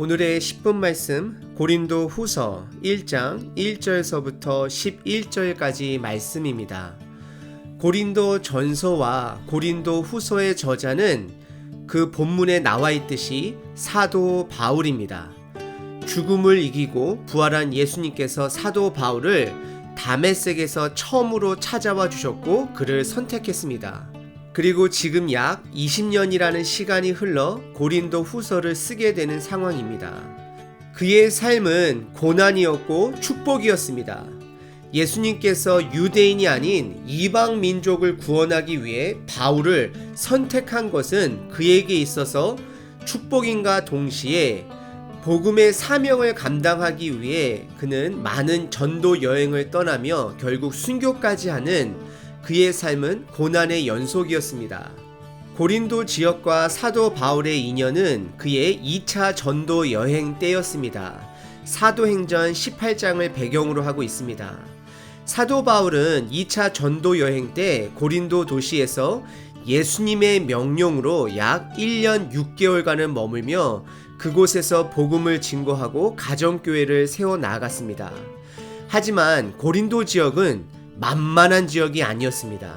오늘의 10분 말씀 고린도 후서 1장 1절서부터 11절까지 말씀입니다. 고린도 전서와 고린도 후서의 저자는 그 본문에 나와 있듯이 사도 바울입니다. 죽음을 이기고 부활한 예수님께서 사도 바울을 다메섹에서 처음으로 찾아와 주셨고 그를 선택했습니다. 그리고 지금 약 20년이라는 시간이 흘러 고린도 후서를 쓰게 되는 상황입니다. 그의 삶은 고난이었고 축복이었습니다. 예수님께서 유대인이 아닌 이방 민족을 구원하기 위해 바울을 선택한 것은 그에게 있어서 축복인과 동시에 복음의 사명을 감당하기 위해 그는 많은 전도 여행을 떠나며 결국 순교까지 하는 그의 삶은 고난의 연속이었습니다. 고린도 지역과 사도 바울의 인연은 그의 2차 전도 여행 때였습니다. 사도행전 18장을 배경으로 하고 있습니다. 사도 바울은 2차 전도 여행 때 고린도 도시에서 예수님의 명령으로 약 1년 6개월간을 머물며 그곳에서 복음을 증거하고 가정교회를 세워나갔습니다. 하지만 고린도 지역은 만만한 지역이 아니었습니다.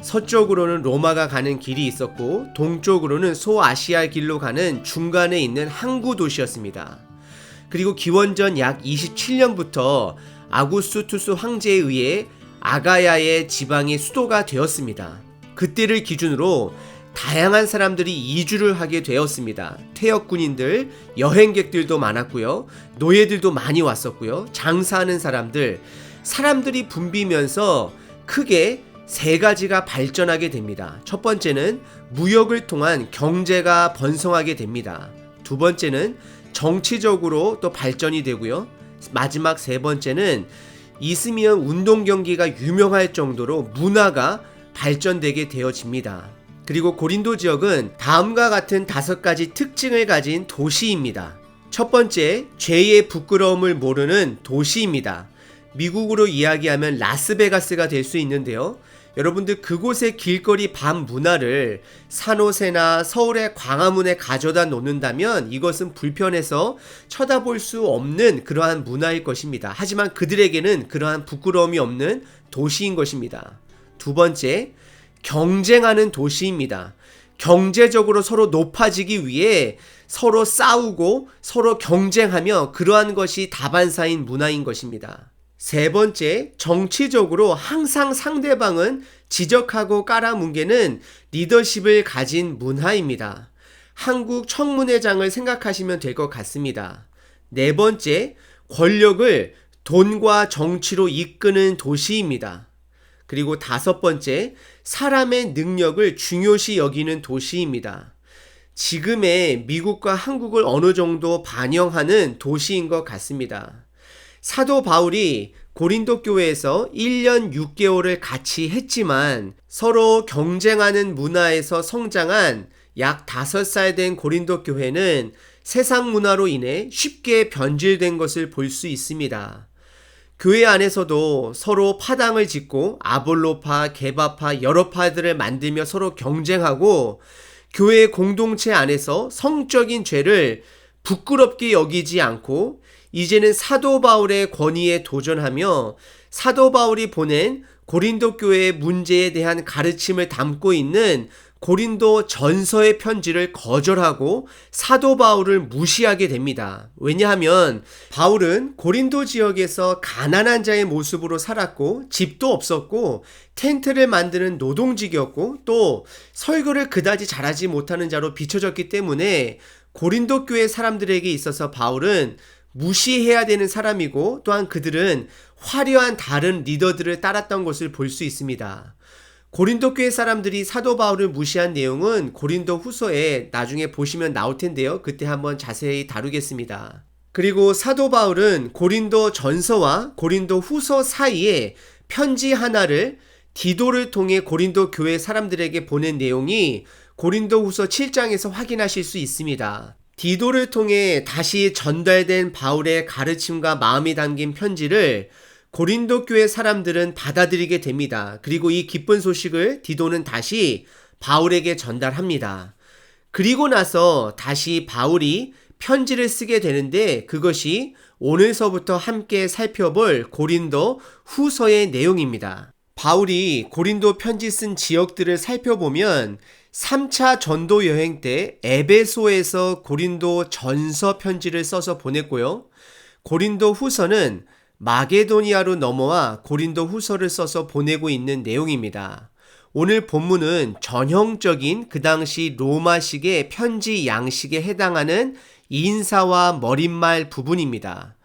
서쪽으로는 로마가 가는 길이 있었고 동쪽으로는 소아시아 길로 가는 중간에 있는 항구 도시였습니다. 그리고 기원전 약 27년부터 아구스투스 황제에 의해 아가야의 지방의 수도가 되었습니다. 그때를 기준으로 다양한 사람들이 이주를 하게 되었습니다. 퇴역군인들, 여행객들도 많았고요. 노예들도 많이 왔었고요. 장사하는 사람들이 붐비면서 크게 세 가지가 발전하게 됩니다. 첫 번째는 무역을 통한 경제가 번성하게 됩니다. 두 번째는 정치적으로 또 발전이 되고요. 마지막 세 번째는 이스미언 운동 경기가 유명할 정도로 문화가 발전되게 되어집니다. 그리고 고린도 지역은 다음과 같은 5가지 특징을 가진 도시입니다. 첫 번째, 죄의 부끄러움을 모르는 도시입니다. 미국으로 이야기하면 라스베가스가 될 수 있는데요. 여러분들 그곳의 길거리 밤 문화를 산호세나 서울의 광화문에 가져다 놓는다면 이것은 불편해서 쳐다볼 수 없는 그러한 문화일 것입니다. 하지만 그들에게는 그러한 부끄러움이 없는 도시인 것입니다. 두 번째, 경쟁하는 도시입니다. 경제적으로 서로 높아지기 위해 서로 싸우고 서로 경쟁하며 그러한 것이 다반사인 문화인 것입니다. 세 번째, 정치적으로 항상 상대방은 지적하고 깔아뭉개는 리더십을 가진 문화입니다. 한국 청문회장을 생각하시면 될 것 같습니다. 네 번째, 권력을 돈과 정치로 이끄는 도시입니다. 그리고 다섯 번째, 사람의 능력을 중요시 여기는 도시입니다. 지금의 미국과 한국을 어느 정도 반영하는 도시인 것 같습니다. 사도 바울이 고린도 교회에서 1년 6개월을 같이 했지만 서로 경쟁하는 문화에서 성장한 약 5살 된 고린도 교회는 세상 문화로 인해 쉽게 변질된 것을 볼 수 있습니다. 교회 안에서도 서로 파당을 짓고 아볼로파, 게바파 여러 파들을 만들며 서로 경쟁하고 교회 공동체 안에서 성적인 죄를 부끄럽게 여기지 않고 이제는 사도 바울의 권위에 도전하며 사도 바울이 보낸 고린도 교회의 문제에 대한 가르침을 담고 있는 고린도 전서의 편지를 거절하고 사도 바울을 무시하게 됩니다. 왜냐하면 바울은 고린도 지역에서 가난한 자의 모습으로 살았고 집도 없었고 텐트를 만드는 노동직이었고 또 설교를 그다지 잘하지 못하는 자로 비춰졌기 때문에 고린도 교회 사람들에게 있어서 바울은 무시해야 되는 사람이고 또한 그들은 화려한 다른 리더들을 따랐던 것을 볼 수 있습니다. 고린도 교회 사람들이 사도 바울을 무시한 내용은 고린도 후서에 나중에 보시면 나올 텐데요. 그때 한번 자세히 다루겠습니다. 그리고 사도 바울은 고린도 전서와 고린도 후서 사이에 편지 하나를 디도를 통해 고린도 교회 사람들에게 보낸 내용이 고린도 후서 7장에서 확인하실 수 있습니다. 디도를 통해 다시 전달된 바울의 가르침과 마음이 담긴 편지를 고린도 교회 사람들은 받아들이게 됩니다. 그리고 이 기쁜 소식을 디도는 다시 바울에게 전달합니다. 그리고 나서 다시 바울이 편지를 쓰게 되는데 그것이 오늘서부터 함께 살펴볼 고린도 후서의 내용입니다. 바울이 고린도 편지 쓴 지역들을 살펴보면 3차 전도 여행 때 에베소에서 고린도 전서 편지를 써서 보냈고요. 고린도 후서는 마게도니아로 넘어와 고린도 후서를 써서 보내고 있는 내용입니다. 오늘 본문은 전형적인 그 당시 로마식의 편지 양식에 해당하는 인사와 머릿말 부분입니다.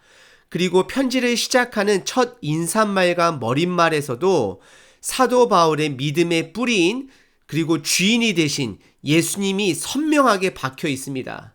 그리고 편지를 시작하는 첫 인사말과 머릿말에서도 사도 바울의 믿음의 뿌리인 그리고 주인이 되신 예수님이 선명하게 박혀 있습니다.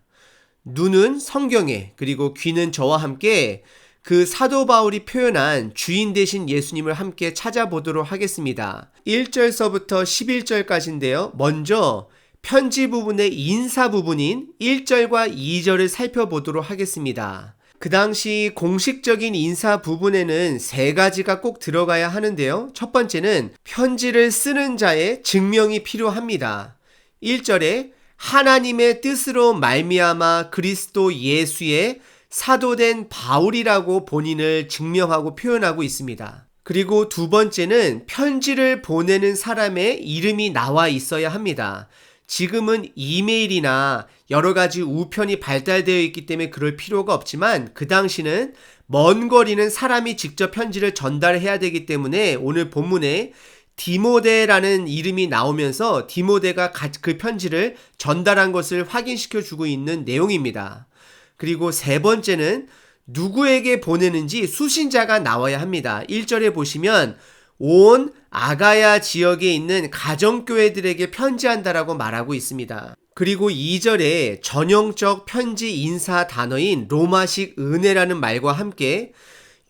눈은 성경에 그리고 귀는 저와 함께 그 사도 바울이 표현한 주인 되신 예수님을 함께 찾아보도록 하겠습니다. 1절서부터 11절까지인데요. 먼저 편지 부분의 인사 부분인 1절과 2절을 살펴보도록 하겠습니다. 그 당시 공식적인 인사 부분에는 3가지가 꼭 들어가야 하는데요. 첫 번째는 편지를 쓰는 자의 증명이 필요합니다. 1절에 하나님의 뜻으로 말미암아 그리스도 예수의 사도된 바울이라고 본인을 증명하고 표현하고 있습니다. 그리고 두 번째는 편지를 보내는 사람의 이름이 나와 있어야 합니다. 지금은 이메일이나 여러 가지 우편이 발달되어 있기 때문에 그럴 필요가 없지만 그 당시는 먼 거리는 사람이 직접 편지를 전달해야 되기 때문에 오늘 본문에 디모데라는 이름이 나오면서 디모데가 그 편지를 전달한 것을 확인시켜 주고 있는 내용입니다. 그리고 세 번째는 누구에게 보내는지 수신자가 나와야 합니다. 1절에 보시면 온 아가야 지역에 있는 가정교회들에게 편지한다라고 말하고 있습니다. 그리고 2절에 전형적 편지 인사 단어인 로마식 은혜라는 말과 함께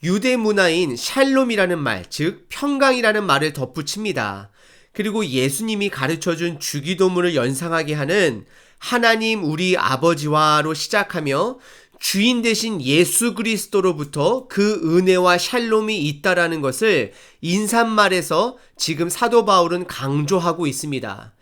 유대 문화인 샬롬이라는 말, 즉 평강이라는 말을 덧붙입니다. 그리고 예수님이 가르쳐준 주기도문을 연상하게 하는 하나님 우리 아버지와로 시작하며 주인 되신 예수 그리스도로부터 그 은혜와 샬롬이 있다라는 것을 인사말에서 지금 사도 바울은 강조하고 있습니다.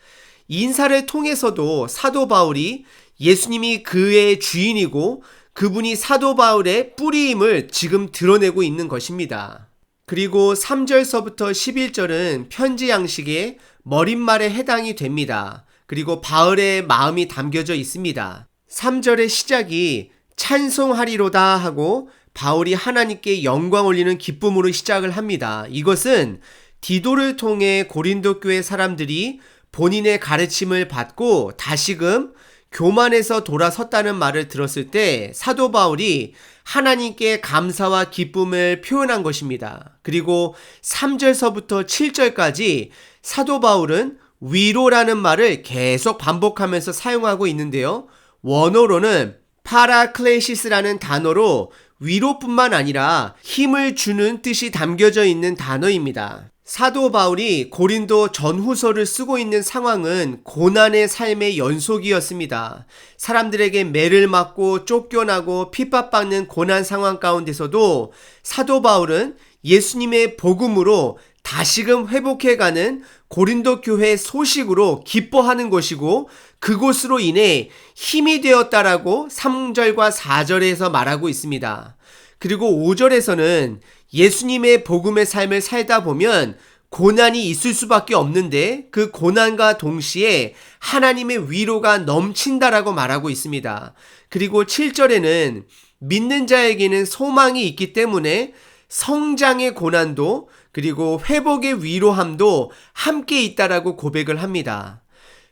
인사를 통해서도 사도 바울이 예수님이 그의 주인이고 그분이 사도 바울의 뿌리임을 지금 드러내고 있는 것입니다. 그리고 3절서부터 11절은 편지 양식의 머릿말에 해당이 됩니다. 그리고 바울의 마음이 담겨져 있습니다. 3절의 시작이 찬송하리로다 하고 바울이 하나님께 영광 올리는 기쁨으로 시작을 합니다. 이것은 디도를 통해 고린도 교회 사람들이 본인의 가르침을 받고 다시금 교만에서 돌아섰다는 말을 들었을 때 사도 바울이 하나님께 감사와 기쁨을 표현한 것입니다. 그리고 3절서부터 7절까지 사도 바울은 위로라는 말을 계속 반복하면서 사용하고 있는데요. 원어로는 파라클레시스라는 단어로 위로뿐만 아니라 힘을 주는 뜻이 담겨져 있는 단어입니다. 사도 바울이 고린도 전후서를 쓰고 있는 상황은 고난의 삶의 연속이었습니다. 사람들에게 매를 맞고 쫓겨나고 핍박받는 고난 상황 가운데서도 사도 바울은 예수님의 복음으로 다시금 회복해가는 고린도 교회 소식으로 기뻐하는 것이고 그곳으로 인해 힘이 되었다라고 3절과 4절에서 말하고 있습니다. 그리고 5절에서는 예수님의 복음의 삶을 살다 보면 고난이 있을 수밖에 없는데 그 고난과 동시에 하나님의 위로가 넘친다라고 말하고 있습니다. 그리고 7절에는 믿는 자에게는 소망이 있기 때문에 성장의 고난도 그리고 회복의 위로함도 함께 있다라고 고백을 합니다.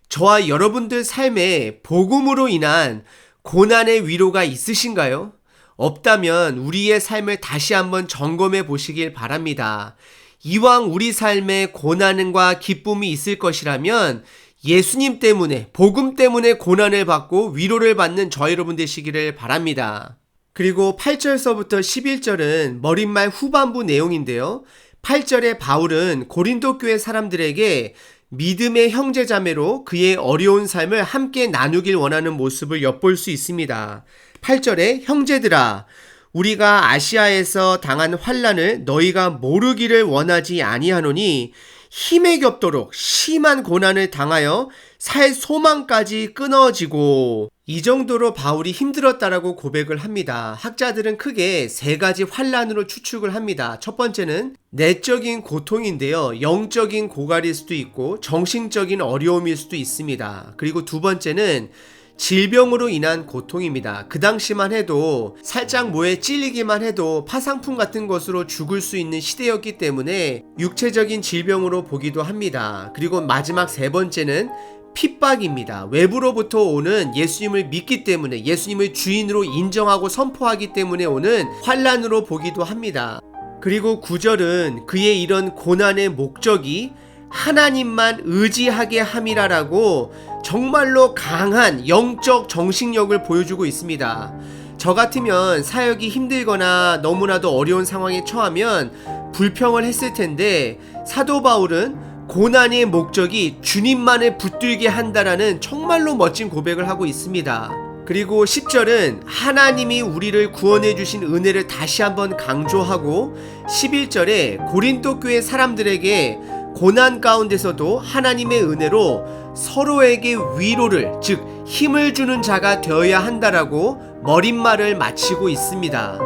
저와 여러분들 삶에 복음으로 인한 고난의 위로가 있으신가요? 없다면 우리의 삶을 다시 한번 점검해 보시길 바랍니다. 이왕 우리 삶에 고난과 기쁨이 있을 것이라면 예수님 때문에 복음 때문에 고난을 받고 위로를 받는 저 여러분 되시기를 바랍니다. 그리고 8절서부터 11절은 머릿말 후반부 내용인데요. 8절에 바울은 고린도 교회 사람들에게 믿음의 형제자매로 그의 어려운 삶을 함께 나누길 원하는 모습을 엿볼 수 있습니다. 8절에 형제들아 우리가 아시아에서 당한 환난을 너희가 모르기를 원하지 아니하노니 힘에 겹도록 심한 고난을 당하여 살 소망까지 끊어지고 이 정도로 바울이 힘들었다라고 고백을 합니다. 학자들은 크게 세 가지 환난으로 추측을 합니다. 첫 번째는 내적인 고통인데요. 영적인 고갈일 수도 있고 정신적인 어려움일 수도 있습니다. 그리고 두 번째는 질병으로 인한 고통입니다. 그 당시만 해도 살짝 뭐에 찔리기만 해도 파상풍 같은 것으로 죽을 수 있는 시대였기 때문에 육체적인 질병으로 보기도 합니다. 그리고 마지막 세 번째는 핍박입니다. 외부로부터 오는 예수님을 믿기 때문에 예수님을 주인으로 인정하고 선포하기 때문에 오는 환난으로 보기도 합니다. 그리고 9절은 그의 이런 고난의 목적이 하나님만 의지하게 함이라라고 정말로 강한 영적 정신력을 보여주고 있습니다. 저 같으면 사역이 힘들거나 너무나도 어려운 상황에 처하면 불평을 했을 텐데 사도 바울은 고난의 목적이 주님만을 붙들게 한다라는 정말로 멋진 고백을 하고 있습니다. 그리고 10절은 하나님이 우리를 구원해 주신 은혜를 다시 한번 강조하고 11절에 고린도 교회 사람들에게 고난 가운데서도 하나님의 은혜로 서로에게 위로를, 즉 힘을 주는 자가 되어야 한다라고 머릿말을 마치고 있습니다.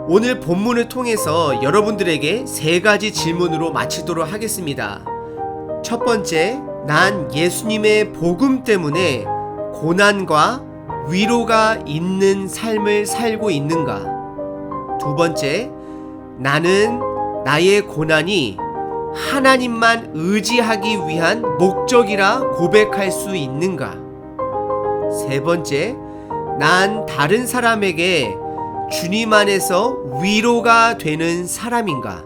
오늘 본문을 통해서 여러분들에게 세 가지 질문으로 마치도록 하겠습니다. 첫 번째, 난 예수님의 복음 때문에 고난과 위로가 있는 삶을 살고 있는가? 두 번째, 나는 나의 고난이 하나님만 의지하기 위한 목적이라 고백할 수 있는가? 세 번째, 난 다른 사람에게 주님 안에서 위로가 되는 사람인가?